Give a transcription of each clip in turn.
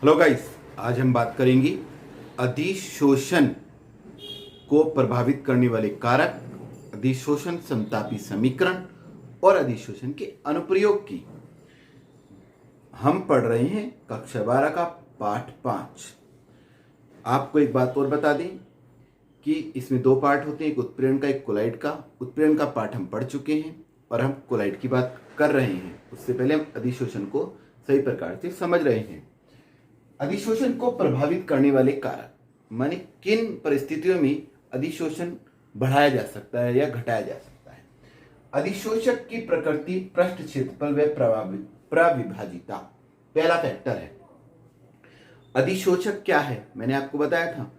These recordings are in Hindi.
हेलो गाइस, आज हम बात करेंगे अधिशोषण को प्रभावित करने वाले कारक, अधिशोषण समतापी समीकरण और अधिशोषण के अनुप्रयोग की। हम पढ़ रहे हैं कक्षा 12 का पाठ 5। आपको एक बात और बता दें कि इसमें दो पार्ट होते हैं, एक उत्प्रेरण का, एक कोलाइड का। उत्प्रेरण का पाठ हम पढ़ चुके हैं और हम कोलाइड की बात कर रहे हैं। उससे पहले हम अधिशोषण को सही प्रकार से समझ रहे हैं। अधिशोषण को प्रभावित करने वाले कारक माने किन परिस्थितियों में अधिशोषण बढ़ाया जा सकता है या घटाया जा सकता है। अधिशोषक की प्रकृति, पृष्ठ क्षेत्रफल व प्रविभाजिता पहला फैक्टर है। अधिशोषक क्या है, मैंने आपको बताया था,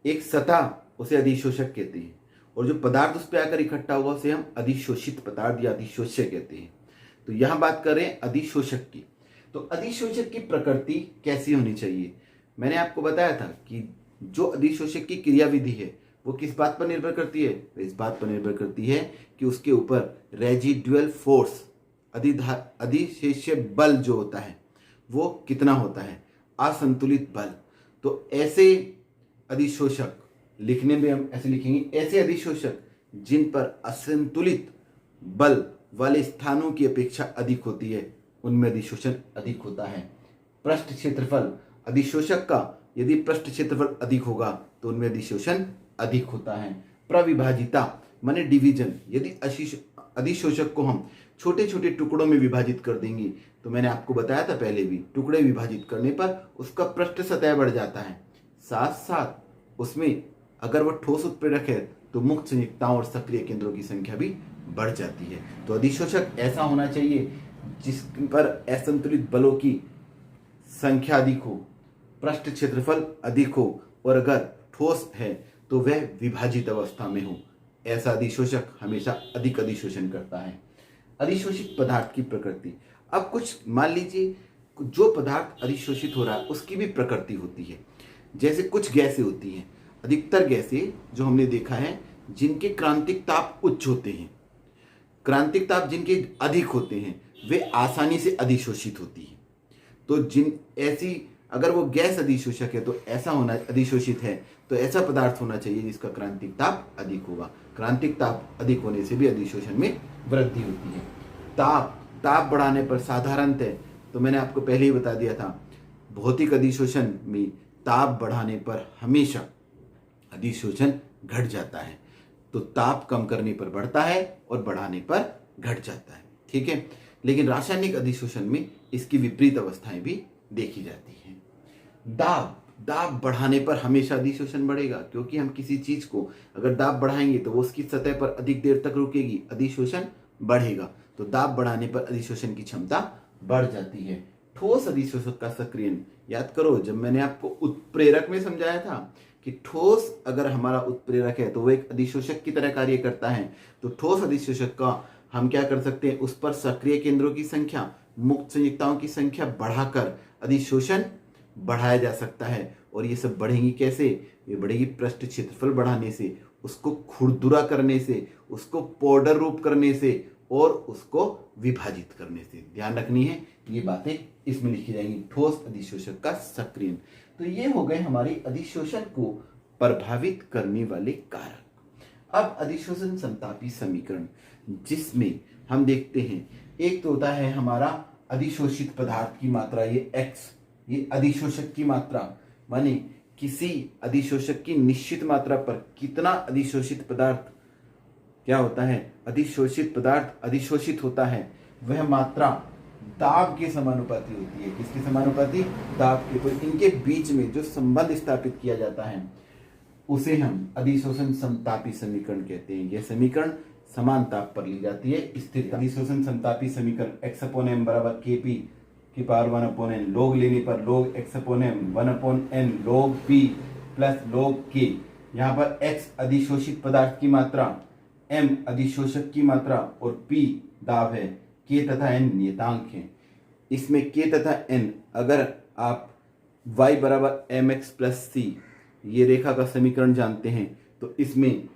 एक सतह, उसे अधिशोषक कहते हैं, और जो पदार्थ उस पर आकर इकट्ठा होगा उसे हम अधिशोषित पदार्थ या अधिशोष्य कहते हैं। तो यहां बात कर रहे हैं अधिशोषक की। तो अधिशोषक की प्रकृति कैसी होनी चाहिए, मैंने आपको बताया था कि जो अधिशोषक की क्रियाविधि है वो किस बात पर निर्भर करती है, इस बात पर निर्भर करती है कि उसके ऊपर रेजिडुअल फोर्स, अधिशेष्य बल जो होता है वो कितना होता है, असंतुलित बल। तो ऐसे अधिशोषक, लिखने में हम ऐसे लिखेंगे, ऐसे अधिशोषक जिन पर असंतुलित बल वाले स्थानों की अपेक्षा अधिक होती है, उनमें अधिशोषण अधिक होता है। पृष्ठ क्षेत्रफल, अधिशोषक का यदि पृष्ठ क्षेत्रफल अधिक होगा तो उनमें अधिशोषण अधिक होता है। प्रविभाजिता माने डिवीजन, यदि अधिशोषक को हम छोटे छोटे टुकड़ों में विभाजित कर देंगे, तो मैंने आपको बताया था पहले भी, टुकड़े विभाजित करने पर उसका पृष्ठ सतह बढ़ जाता है, साथ साथ उसमें अगर वह ठोस उत्प्रेरक है तो मुक्त संयुक्ताओं और सक्रिय केंद्रों की संख्या भी बढ़ जाती है। तो अधिशोषक ऐसा होना चाहिए जिस पर असंतुलित बलों की संख्या अधिक हो, पृष्ठ क्षेत्रफल अधिक हो, और अगर ठोस है तो वह विभाजित अवस्था में हो। ऐसा अधिशोषक हमेशा अधिक अधिशोषण करता है। अधिशोषित पदार्थ की प्रकृति, अब कुछ मान लीजिए जो पदार्थ अधिशोषित हो रहा है उसकी भी प्रकृति होती है। जैसे कुछ गैसें होती हैं, अधिकतर गैसें जो हमने देखा है जिनके क्रांतिक ताप उच्च होते हैं, क्रांतिक ताप जिनके अधिक होते हैं, वे आसानी से अधिशोषित होती हैं। तो जिन ऐसी अगर वो गैस अधिशोषक है तो ऐसा होना, अधिशोषित है तो ऐसा पदार्थ होना चाहिए जिसका क्रांतिक ताप अधिक होगा। क्रांतिक ताप अधिक होने से भी अधिशोषण में वृद्धि होती है। ताप बढ़ाने पर साधारणतः, तो मैंने आपको पहले ही बता दिया था, भौतिक अधिशोषण में ताप बढ़ाने पर हमेशा अधिशोषण घट जाता है। तो ताप कम करने पर बढ़ता है और बढ़ाने पर घट जाता है, ठीक है। लेकिन रासायनिक अधिशोषण में इसकी विपरीत अवस्थाएं भी देखी जाती हैं। दाब बढ़ाने पर हमेशा अधिशोषण बढ़ेगा, क्योंकि हम किसी चीज को अगर दाब बढ़ाएंगे तो वो उसकी सतह पर अधिक देर तक रुकेगी, अधिशोषण बढ़ेगा। तो दाब बढ़ाने पर अधिशोषण की क्षमता बढ़ जाती है। ठोस अधिशोषक का सक्रियण, याद करो जब मैंने आपको उत्प्रेरक में समझाया था कि ठोस अगर हमारा उत्प्रेरक है तो वो एक अधिशोषक की तरह कार्य करता है। तो ठोस अधिशोषक का हम क्या कर सकते हैं, उस पर सक्रिय केंद्रों की संख्या, मुक्त संयुक्ताओं की संख्या बढ़ाकर अधिशोषण बढ़ाया जा सकता है। और ये सब बढ़ेंगी कैसे, ये बढ़ेगी पृष्ठ क्षेत्रफल बढ़ाने से, उसको खुरदुरा करने से, उसको पाउडर रूप करने से और उसको विभाजित करने से। ध्यान रखनी है, ये बातें इसमें लिखी जाएंगी, ठोस अधिशोषक का सक्रियण। तो ये हो गए हमारी अधिशोषण को प्रभावित करने वाले कारक। अब अधिशोषण समतापी समीकरण, जिसमें हम देखते हैं एक तो होता है हमारा अधिशोषित पदार्थ की मात्रा, ये x, ये अधिशोषक की मात्रा, माने किसी अधिशोषक की निश्चित मात्रा पर कितना अधिशोषित पदार्थ क्या होता है, अधिशोषित पदार्थ अधिशोषित होता है, वह मात्रा दाब के समानुपाती होती है। किसके समानुपाती, दाब के। तो इनके बीच में जो संबंध स्थापित किया जाता है उसे हम अधिशोषण समतापी समीकरण कहते हैं। यह समीकरण समान ताप पर ली जाती है, स्थिर। अधिशोषण समतापी समीकरण x/m बराबर kp की पावर 1/n, log लेने पर log x/m 1/n log p plus log k। यहाँ पर x अधिशोषित पदार्थ की मात्रा, m अधिशोषक की मात्रा और p दाब है, k तथा n नियतांक है। इसमें k तथा n अगर आप y बराबर mx प्लस c ये रेखा का समीकरण जानते हैं तो इसमें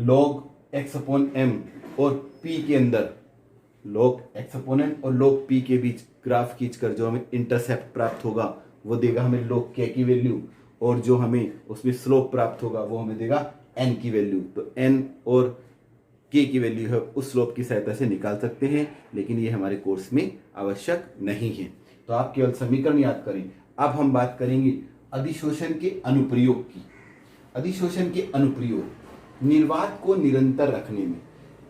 log x/m और p के अंदर log x अपोनेंट और log p के बीच ग्राफ खींचकर जो हमें इंटरसेप्ट प्राप्त होगा वो देगा हमें log k की वैल्यू, और जो हमें उसमें स्लोप प्राप्त होगा वो हमें देगा n की वैल्यू। तो n और k की वैल्यू है उस स्लोप की सहायता से निकाल सकते हैं, लेकिन ये हमारे कोर्स में आवश्यक नहीं है। तो आप केवल समीकरण याद करें। अब हम बात करेंगे अधिशोषण के अनुप्रयोग की। अधिशोषण के अनुप्रयोग निर्वात को निरंतर रखने में।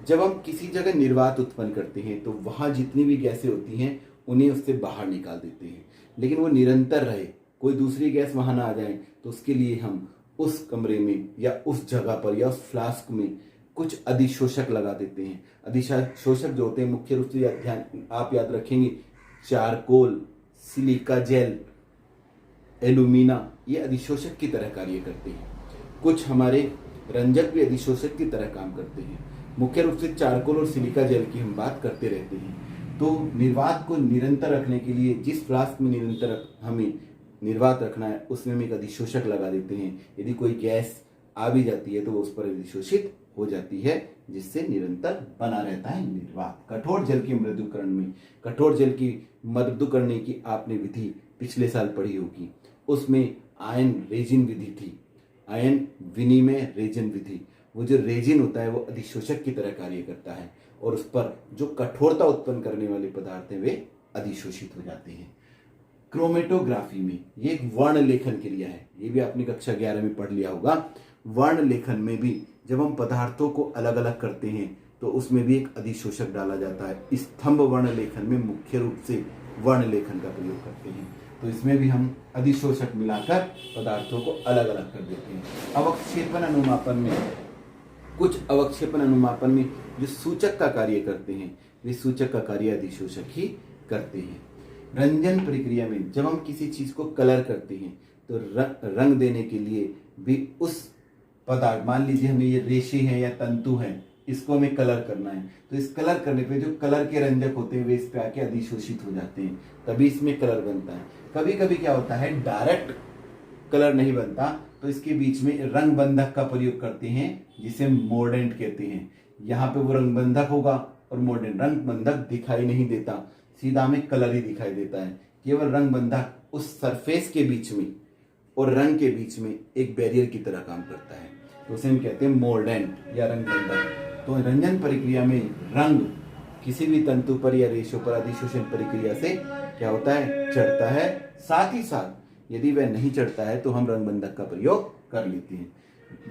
जब हम किसी जगह निर्वात उत्पन्न करते हैं तो वहां जितनी भी गैसें होती हैं उन्हें उससे बाहर निकाल देते हैं, लेकिन वो निरंतर रहे, कोई दूसरी गैस वहां ना आ जाए, तो उसके लिए हम उस कमरे में या उस जगह पर या उस फ्लास्क में कुछ अधिशोषक लगा देते हैं। अधिशोषक जो होते हैं मुख्य रूप से आप याद रखेंगे, चारकोल, सिलिका जेल, एल्यूमिना, ये अधिशोषक की तरह कार्य करते हैं। कुछ हमारे रंजक भी अधिशोषक की तरह काम करते हैं। मुख्य रूप से चारकोल और सिलिका जेल की हम बात करते रहते हैं। तो निर्वात को निरंतर रखने के लिए जिस फ्लास्क में निरंतर हमें निर्वात रखना है उसमें हम एक अधिशोषक लगा देते हैं। यदि कोई गैस आ भी जाती है तो वो उस पर अधिशोषित हो जाती है, जिससे निरंतर बना रहता है निर्वात। कठोर जल के मृदुकरण में, कठोर जल की मृदुकरण की आपने विधि पिछले साल पढ़ी होगी, उसमें आयन रेजिन विधि थी, आयन विनिमय रेजिन विधि। वो जो रेजिन होता है वो अधिशोषक की तरह कार्य करता है और उस पर जो कठोरता उत्पन्न करने वाले पदार्थ हैं वे अधिशोषित हो जाते हैं। क्रोमेटोग्राफी में ये एक वर्ण लेखन क्रिया है, ये भी आपने कक्षा 11 में पढ़ लिया होगा। वर्ण लेखन में भी जब हम पदार्थों को अलग अलग करते हैं तो उसमें भी एक अधिशोषक डाला जाता है। स्तंभ वर्ण लेखन में मुख्य रूप से वर्ण लेखन का प्रयोग करते हैं, तो इसमें भी हम अधिशोषक मिलाकर पदार्थों को अलग अलग कर देते हैं। अवक्षेपण अनुमापन में, कुछ अवक्षेपण अनुमापन में जो सूचक का कार्य करते हैं वे सूचक का कार्य अधिशोषक ही करते हैं। रंजन प्रक्रिया में जब हम किसी चीज को कलर करते हैं तो रंग देने के लिए भी उस पदार्थ, मान लीजिए हमें ये रेशे है या तंतु है, इसको हमें कलर करना है, तो इस कलर करने पे जो कलर के रंजक होते हैं वे इस पे आके अधिशोषित हो जाते हैं, तभी इसमें कलर बनता है। कभी कभी क्या होता है डायरेक्ट कलर नहीं बनता तो इसके बीच में रंग बंधक का प्रयोग करते हैं जिसे मोर्डेंट कहते हैं। यहाँ पे वो रंग बंधक होगा और मोर्डेंट, रंग बंधक दिखाई नहीं देता, सीधा हमें कलर ही दिखाई देता है। केवल रंग बंधक उस सरफेस के बीच में और रंग के बीच में एक बैरियर की तरह काम करता है, तो उसे हम कहते हैं मोर्डेंट या रंग बंधक। तो रंजन प्रक्रिया में रंग किसी भी तंतु पर या रेशों पर अधिशोषण प्रक्रिया से क्या होता है, चढ़ता है। साथ ही साथ यदि वह नहीं चढ़ता है तो हम रंग बंधक का प्रयोग कर लेते हैं।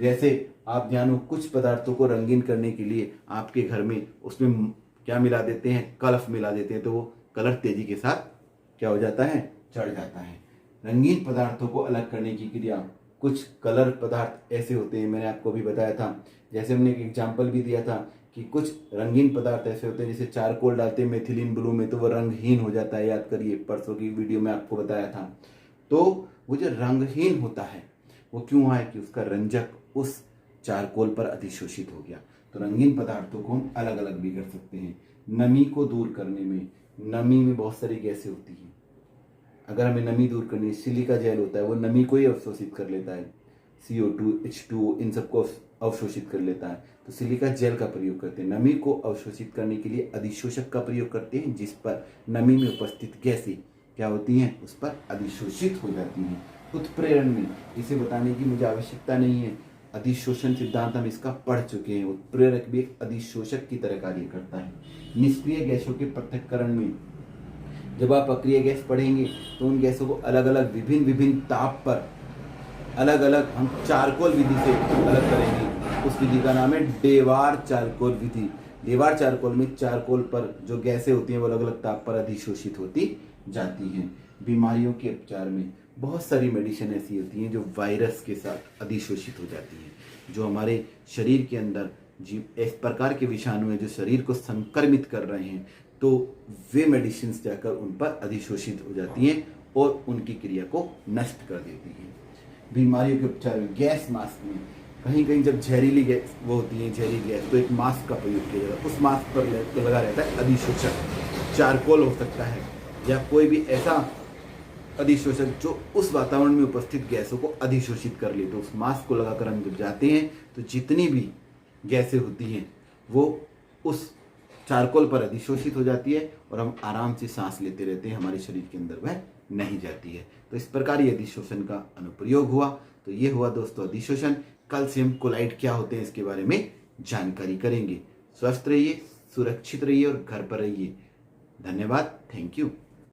जैसे आप जानो कुछ पदार्थों को रंगीन करने के लिए आपके घर में उसमें क्या मिला देते हैं, कलफ मिला देते हैं, तो वो कलर तेजी के साथ क्या हो जाता है, चढ़ जाता है। रंगीन पदार्थों को अलग करने की क्रिया, कुछ कलर पदार्थ ऐसे होते हैं, मैंने आपको भी बताया था, जैसे हमने एक एग्जाम्पल भी दिया था कि कुछ रंगीन पदार्थ ऐसे होते हैं जैसे चारकोल डालते हैं मेथिलीन ब्लू में तो वो रंगहीन हो जाता है, याद करिए परसों की वीडियो में आपको बताया था। तो वो जो रंगहीन होता है वो क्यों हुआ है कि उसका रंजक उस चारकोल पर अधिशोषित हो गया। तो रंगीन पदार्थों को हम अलग अलग भी कर सकते हैं। नमी को दूर करने में, नमी में बहुत सारी गैसें होती हैं, अगर हमें नमी दूर करनी है, सिलिका जेल होता है वो नमी को ही अवशोषित कर लेता है, CO2, H2O इन सबको अवशोषित कर लेता है, तो सिलिका जेल का प्रयोग करते हैं। नमी को अवशोषित करने के लिए अधिशोषक का प्रयोग करते हैं जिस पर नमी में उपस्थित गैसें क्या होती हैं, उस पर अधिशोषित हो जाती हैं। उत्प्रेरण में इसे बताने की मुझे आवश्यकता नहीं है, अधिशोषण सिद्धांत हम इसका पढ़ चुके हैं। उत्प्रेरक भी एक अधिशोषक की तरह कार्य करता है। निष्क्रिय गैसों के पृथक्करण में जब आप अक्रिय गैस पढ़ेंगे तो उन गैसों को अलग अलग विभिन्न ताप पर अलग अलग हम चारकोल विधि से अलग करेंगे। उस विधि का नाम है डेवार चारकोल विधि। डेवार चारकोल में चारकोल पर जो गैसें होती हैं वो अलग अलग ताप पर अधिशोषित होती जाती हैं। बीमारियों के उपचार में बहुत सारी मेडिसिन ऐसी होती हैं जो वायरस के साथ अधिशोषित हो जाती हैं, जो हमारे शरीर के अंदर इस प्रकार के विषाणु हैं जो शरीर को संक्रमित कर रहे हैं, तो वे मेडिसिन जाकर उन पर अधिशोषित हो जाती हैं और उनकी क्रिया को नष्ट कर देती हैं। बीमारियों के उपचार में गैस मास्क में कहीं कहीं जब जहरीली गैस वो होती है, जहरीली गैस, तो एक मास्क का प्रयोग किया जाता है, उस मास्क पर लगा रहता है अधिशोषक। चारकोल हो सकता है या कोई भी ऐसा अधिशोषक जो उस वातावरण में उपस्थित गैसों को अधिशोषित कर ले, तो उस मास्क को लगाकर हम जब जाते हैं तो जितनी भी गैसें होती हैं वो उस चारकोल पर अधिशोषित हो जाती है और हम आराम से सांस लेते रहते हैं, हमारे शरीर के अंदर वह नहीं जाती है। तो इस प्रकार ये अधिशोषण का अनुप्रयोग हुआ। तो ये हुआ दोस्तों अधिशोषण। कल से हम कोलाइड क्या होते हैं इसके बारे में जानकारी करेंगे। स्वस्थ रहिए, सुरक्षित रहिए और घर पर रहिए। धन्यवाद। Thank you.